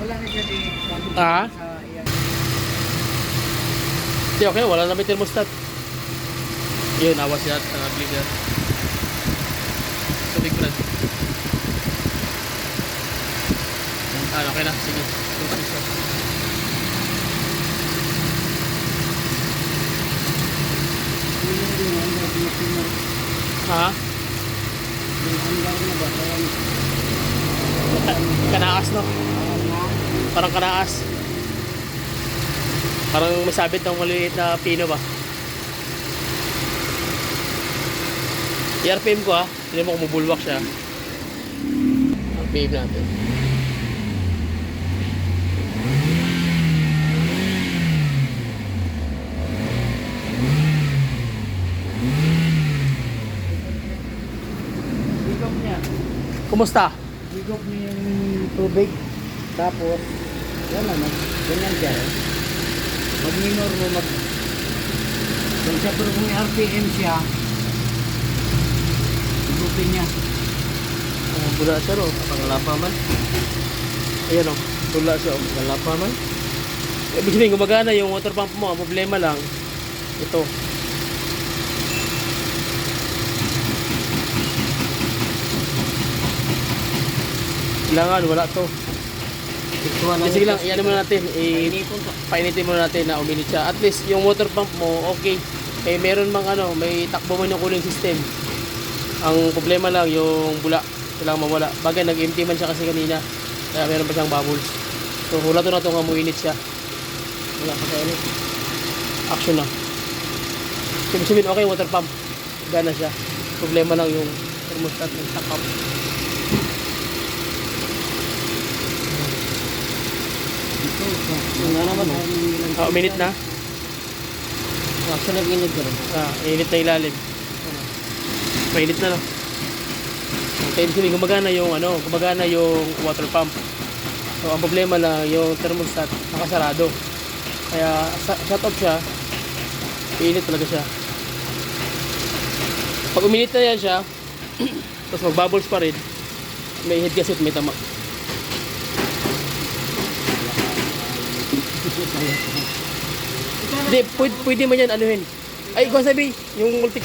Wala na siya din. Ah? Sa iyan. Hindi, okay na. Wala na may thermostat. Yun, awas yan. Nag-bleed yan. Tubig, Brad. Ah, okay na. Sige. Tubig siya. Ha? Kanaas, no? Parang kanaas. Parang may sabit ng maliliit na pino ba? I-RPM ko ha. Hindi mo kumubulwak siya. RPM natin. Higop niya. Kumusta? Higop niya yung tubig. Tapos, yan na, ganyan siya. Mag-minor mo, kung siya pero kung may RPM siya, higupin niya. Bula siya no. Pangalapa man. Ayan o. Bula siya o. Pangalapa man. Ibig sabihin, gumagana yung water pump mo. Ang problema lang, ito. Kailangan, wala to. Sige lang, iyan muna natin. Painitin muna natin na uminit siya. At least, yung water pump mo, okay. Eh, meron mang ano, may takbo man yung cooling system. Ang problema lang, yung bula. Kailangan mawala. Bagay, nag-empty man siya kasi kanina. Kaya meron pa siyang bubbles. So, hula to na ito nga muinit siya. Wala pa sa init. Action na. Ibig sabihin, okay, water pump. Gana siya. Problema lang yung thermostat ng stock up. Minute na. Actually, nag-init ko rin. Init na ilalim. Mainit na no. Kaya ibig gumagana yung ano, gumagana yung water pump. So ang problema lang yung thermostat nakasarado. Kaya shut off siya. Init talaga siya. Pag uminit na yan siya, tapos mag-bubbles pa rin, may head gasket, may tama. Hindi, pwede man yan, anuhin. Ay, kung sabi, yung multi...